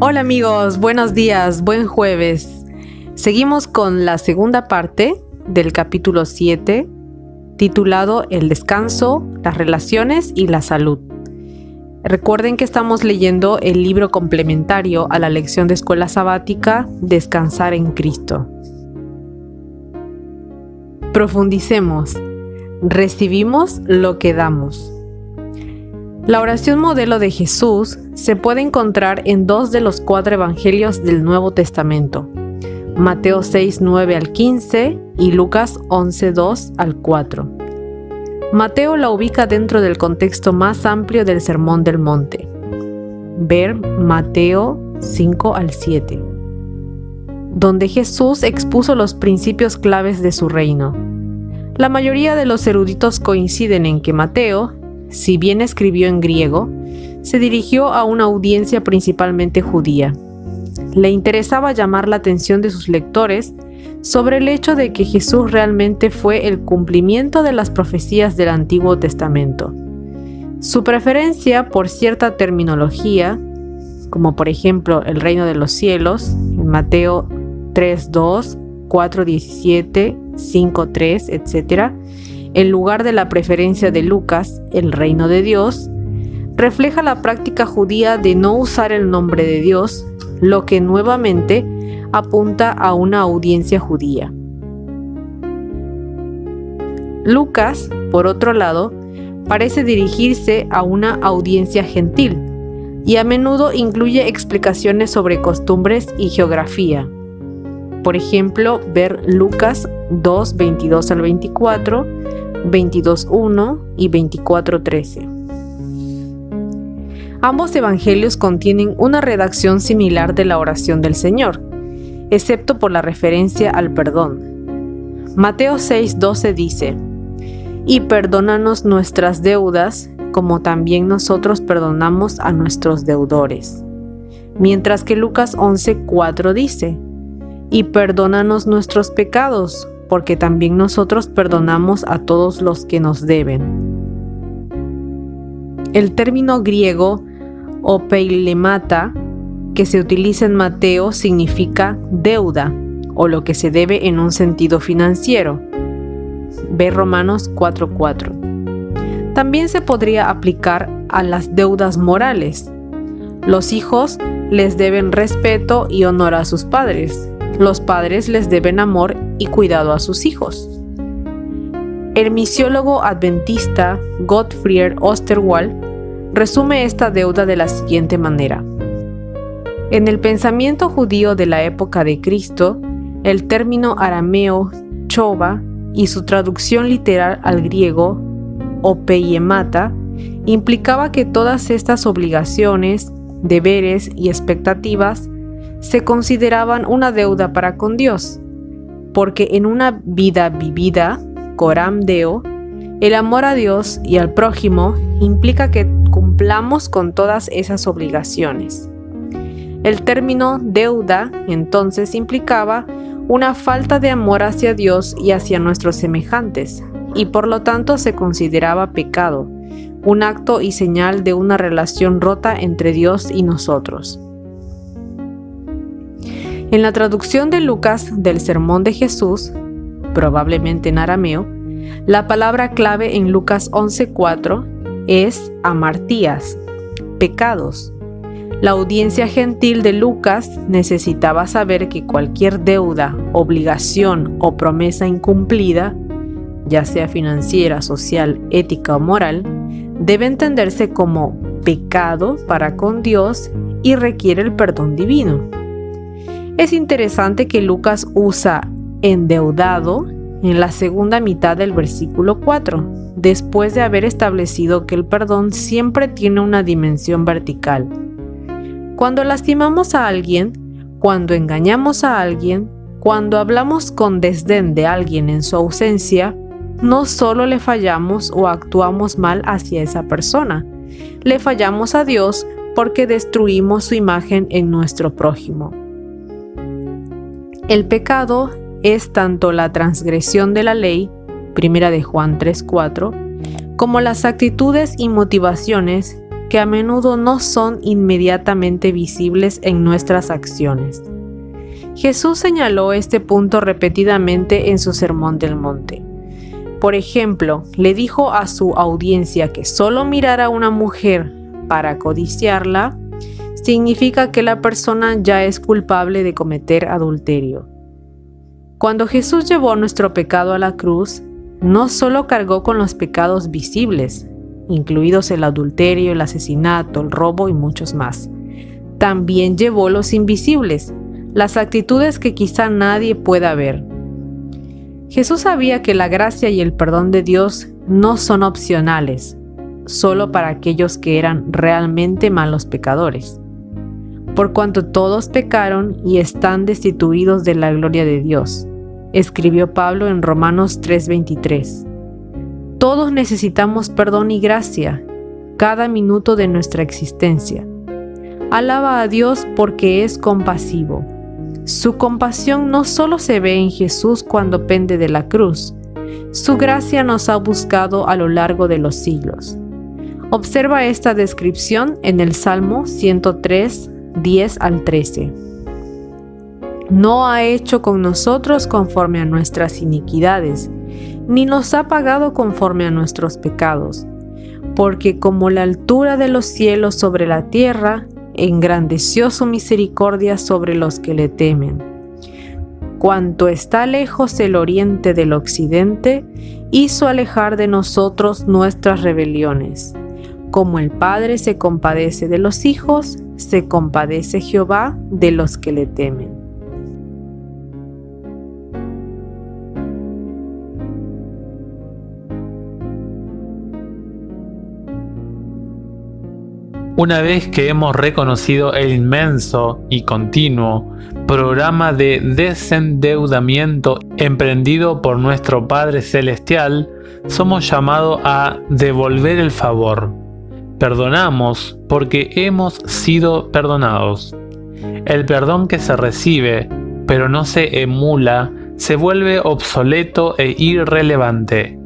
Hola amigos, buenos días, buen jueves. Seguimos con la segunda parte del capítulo 7, titulado El descanso, las relaciones y la salud. Recuerden que estamos leyendo el libro complementario a la lección de escuela sabática Descansar en Cristo. Profundicemos. Recibimos lo que damos. La oración modelo de Jesús se puede encontrar en 2 de los 4 evangelios del Nuevo Testamento, Mateo 6, 9 al 15 y Lucas 11, 2 al 4. Mateo la ubica dentro del contexto más amplio del Sermón del Monte. Ver Mateo 5 al 7, donde Jesús expuso los principios claves de su reino. La mayoría de los eruditos coinciden en que Mateo, si bien escribió en griego, se dirigió a una audiencia principalmente judía. Le interesaba llamar la atención de sus lectores sobre el hecho de que Jesús realmente fue el cumplimiento de las profecías del Antiguo Testamento. Su preferencia por cierta terminología, como por ejemplo el reino de los cielos, en Mateo 3:2, 4:17, 5:3, etc., en lugar de la preferencia de Lucas, el reino de Dios, refleja la práctica judía de no usar el nombre de Dios, lo que nuevamente apunta a una audiencia judía. Lucas, por otro lado, parece dirigirse a una audiencia gentil y a menudo incluye explicaciones sobre costumbres y geografía. Por ejemplo, ver Lucas 2, 22 al 24, 22:1 y 24:13. Ambos evangelios contienen una redacción similar de la oración del Señor, excepto por la referencia al perdón. Mateo 6:12 dice: «Y perdónanos nuestras deudas, como también nosotros perdonamos a nuestros deudores». Mientras que Lucas 11:4 dice: «Y perdónanos nuestros pecados, porque también nosotros perdonamos a todos los que nos deben». El término griego opeilemata que se utiliza en Mateo significa deuda o lo que se debe en un sentido financiero. Ve Romanos 4:4. También se podría aplicar a las deudas morales. Los hijos les deben respeto y honor a sus padres. Los padres les deben amor y cuidado a sus hijos. El misiólogo adventista Gottfried Osterwald resume esta deuda de la siguiente manera. En el pensamiento judío de la época de Cristo, el término arameo chova y su traducción literal al griego opeiemata implicaba que todas estas obligaciones, deberes y expectativas se consideraban una deuda para con Dios, porque en una vida vivida, coram deo, el amor a Dios y al prójimo implica que cumplamos con todas esas obligaciones. El término deuda entonces implicaba una falta de amor hacia Dios y hacia nuestros semejantes, y por lo tanto se consideraba pecado, un acto y señal de una relación rota entre Dios y nosotros. En la traducción de Lucas del Sermón de Jesús, probablemente en arameo, la palabra clave en Lucas 11:4 es amartías, pecados. La audiencia gentil de Lucas necesitaba saber que cualquier deuda, obligación o promesa incumplida, ya sea financiera, social, ética o moral, debe entenderse como pecado para con Dios y requiere el perdón divino. Es interesante que Lucas usa endeudado en la segunda mitad del versículo 4, después de haber establecido que el perdón siempre tiene una dimensión vertical. Cuando lastimamos a alguien, cuando engañamos a alguien, cuando hablamos con desdén de alguien en su ausencia, no solo le fallamos o actuamos mal hacia esa persona, le fallamos a Dios porque destruimos su imagen en nuestro prójimo. El pecado es tanto la transgresión de la ley, 1 de Juan 3:4, como las actitudes y motivaciones que a menudo no son inmediatamente visibles en nuestras acciones. Jesús señaló este punto repetidamente en su Sermón del Monte. Por ejemplo, le dijo a su audiencia que solo mirar a una mujer para codiciarla significa que la persona ya es culpable de cometer adulterio. Cuando Jesús llevó nuestro pecado a la cruz, no solo cargó con los pecados visibles, incluidos el adulterio, el asesinato, el robo y muchos más. También llevó los invisibles, las actitudes que quizá nadie pueda ver. Jesús sabía que la gracia y el perdón de Dios no son opcionales, solo para aquellos que eran realmente malos pecadores. Por cuanto todos pecaron y están destituidos de la gloria de Dios, escribió Pablo en Romanos 3:23. Todos necesitamos perdón y gracia, cada minuto de nuestra existencia. Alaba a Dios porque es compasivo. Su compasión no solo se ve en Jesús cuando pende de la cruz, su gracia nos ha buscado a lo largo de los siglos. Observa esta descripción en el Salmo 103, 10 al 13. No ha hecho con nosotros conforme a nuestras iniquidades, ni nos ha pagado conforme a nuestros pecados, porque como la altura de los cielos sobre la tierra, engrandeció su misericordia sobre los que le temen. Cuanto está lejos el oriente del occidente, hizo alejar de nosotros nuestras rebeliones. Como el Padre se compadece de los hijos, se compadece Jehová de los que le temen. Una vez que hemos reconocido el inmenso y continuo programa de desendeudamiento emprendido por nuestro Padre Celestial, somos llamados a devolver el favor. Perdonamos porque hemos sido perdonados. El perdón que se recibe, pero no se emula, se vuelve obsoleto e irrelevante.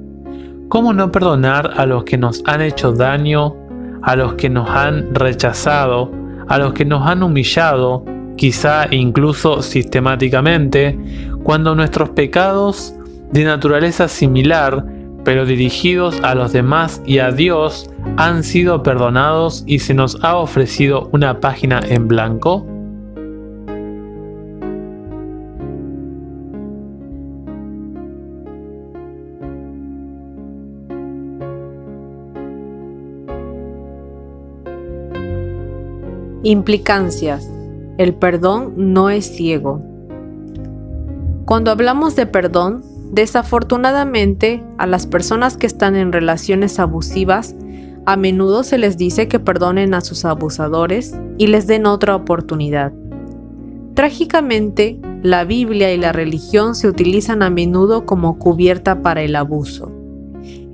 ¿Cómo no perdonar a los que nos han hecho daño, a los que nos han rechazado, a los que nos han humillado, quizá incluso sistemáticamente, cuando nuestros pecados de naturaleza similar, pero dirigidos a los demás y a Dios, han sido perdonados y se nos ha ofrecido una página en blanco? Implicancias. El perdón no es ciego. Cuando hablamos de perdón, desafortunadamente, a las personas que están en relaciones abusivas, a menudo se les dice que perdonen a sus abusadores y les den otra oportunidad. Trágicamente, la Biblia y la religión se utilizan a menudo como cubierta para el abuso.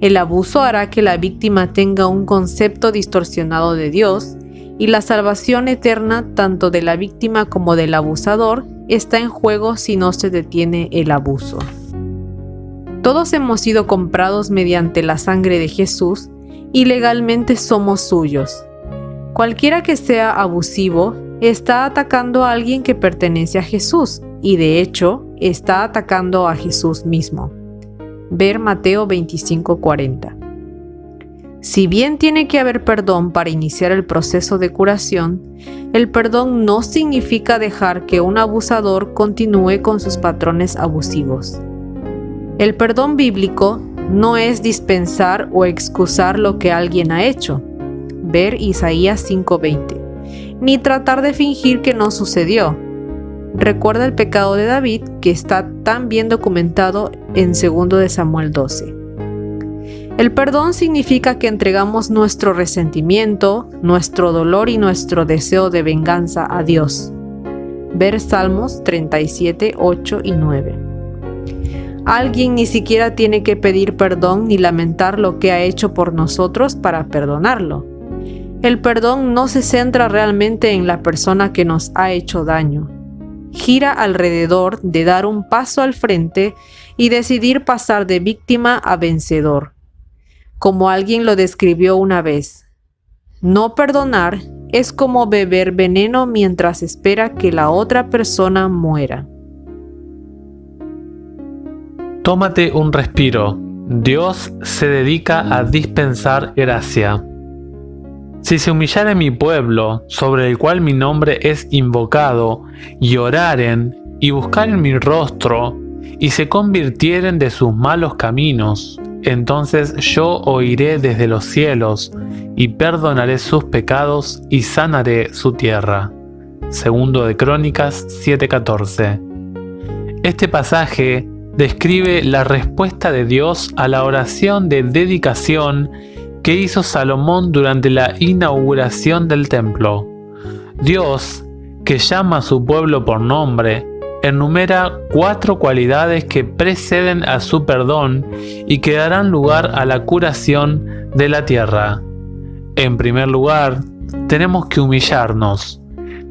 El abuso hará que la víctima tenga un concepto distorsionado de Dios, y la salvación eterna tanto de la víctima como del abusador está en juego si no se detiene el abuso. Todos hemos sido comprados mediante la sangre de Jesús y legalmente somos suyos. Cualquiera que sea abusivo está atacando a alguien que pertenece a Jesús y de hecho está atacando a Jesús mismo. Ver Mateo 25:40. Si bien tiene que haber perdón para iniciar el proceso de curación, el perdón no significa dejar que un abusador continúe con sus patrones abusivos. El perdón bíblico no es dispensar o excusar lo que alguien ha hecho, ver Isaías 5:20, ni tratar de fingir que no sucedió. Recuerda el pecado de David, que está tan bien documentado en 2 de Samuel 12. El perdón significa que entregamos nuestro resentimiento, nuestro dolor y nuestro deseo de venganza a Dios. Ver Salmos 37, 8 y 9. Alguien ni siquiera tiene que pedir perdón ni lamentar lo que ha hecho por nosotros para perdonarlo. El perdón no se centra realmente en la persona que nos ha hecho daño. Gira alrededor de dar un paso al frente y decidir pasar de víctima a vencedor. Como alguien lo describió una vez, No perdonar es como beber veneno mientras espera que la otra persona muera. Tómate un respiro. Dios se dedica a dispensar gracia. Si se humillare mi pueblo, sobre el cual mi nombre es invocado, y oraren, y buscaren mi rostro, y se convirtieren de sus malos caminos, entonces yo oiré desde los cielos, y perdonaré sus pecados, y sanaré su tierra. Segundo de Crónicas 7:14. Este pasaje describe la respuesta de Dios a la oración de dedicación que hizo Salomón durante la inauguración del templo. Dios, que llama a su pueblo por nombre, enumera 4 cualidades que preceden a su perdón y que darán lugar a la curación de la tierra. En primer lugar, tenemos que humillarnos.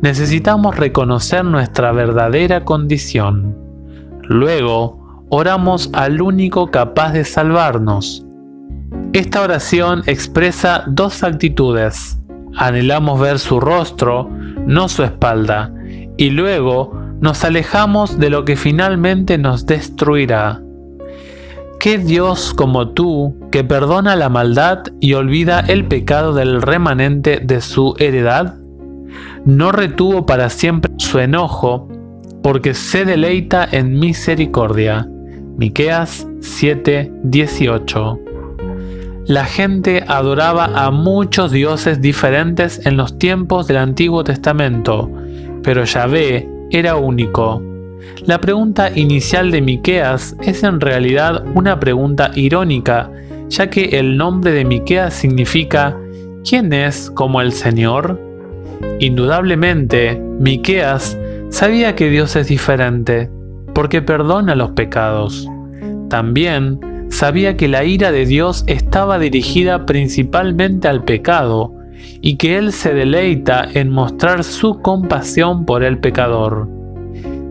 Necesitamos reconocer nuestra verdadera condición. Luego, oramos al único capaz de salvarnos. Esta oración expresa 2 actitudes. Anhelamos ver su rostro, no su espalda, y luego nos alejamos de lo que finalmente nos destruirá. ¿Qué Dios como tú, que perdona la maldad y olvida el pecado del remanente de su heredad? No retuvo para siempre su enojo, porque se deleita en misericordia. Miqueas 7:18. La gente adoraba a muchos dioses diferentes en los tiempos del Antiguo Testamento, pero Yahvé era único. La pregunta inicial de Miqueas es en realidad una pregunta irónica, ya que el nombre de Miqueas significa ¿quién es como el Señor? Indudablemente, Miqueas sabía que Dios es diferente, porque perdona los pecados. También sabía que la ira de Dios estaba dirigida principalmente al pecado y que Él se deleita en mostrar su compasión por el pecador.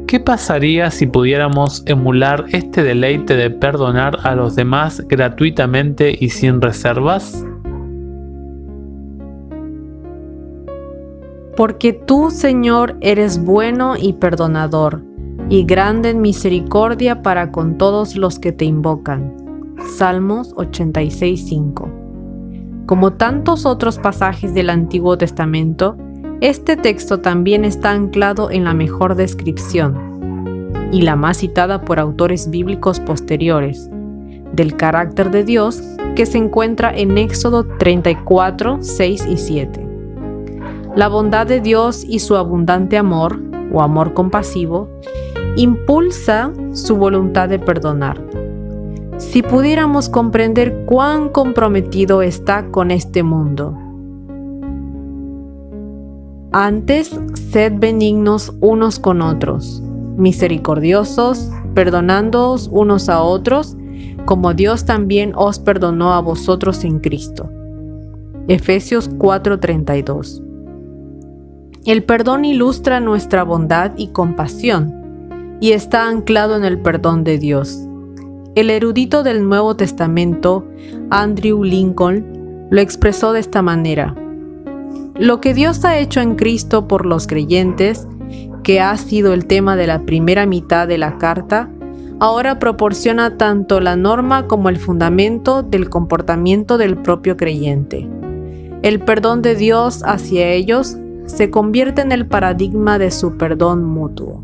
¿Qué pasaría si pudiéramos emular este deleite de perdonar a los demás gratuitamente y sin reservas? Porque tú, Señor, eres bueno y perdonador, y grande en misericordia para con todos los que te invocan. Salmos 86:5. Como tantos otros pasajes del Antiguo Testamento, este texto también está anclado en la mejor descripción, y la más citada por autores bíblicos posteriores, del carácter de Dios que se encuentra en Éxodo 34:6 y 7. La bondad de Dios y su abundante amor, o amor compasivo, impulsa su voluntad de perdonar. Si pudiéramos comprender cuán comprometido está con este mundo. Antes, sed benignos unos con otros, misericordiosos, perdonándoos unos a otros, como Dios también os perdonó a vosotros en Cristo. Efesios 4:32. El perdón ilustra nuestra bondad y compasión, y está anclado en el perdón de Dios. El erudito del Nuevo Testamento, Andrew Lincoln, lo expresó de esta manera: lo que Dios ha hecho en Cristo por los creyentes, que ha sido el tema de la primera mitad de la carta, ahora proporciona tanto la norma como el fundamento del comportamiento del propio creyente. El perdón de Dios hacia ellos se convierte en el paradigma de su perdón mutuo.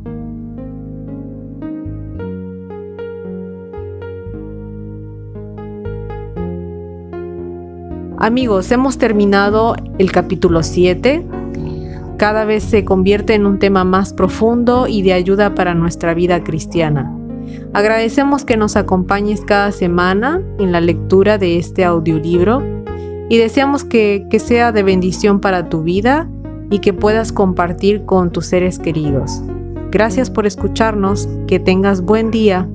Amigos, hemos terminado el capítulo 7. Cada vez se convierte en un tema más profundo y de ayuda para nuestra vida cristiana. Agradecemos que nos acompañes cada semana en la lectura de este audiolibro y deseamos que sea de bendición para tu vida y que puedas compartir con tus seres queridos. Gracias por escucharnos. Que tengas buen día.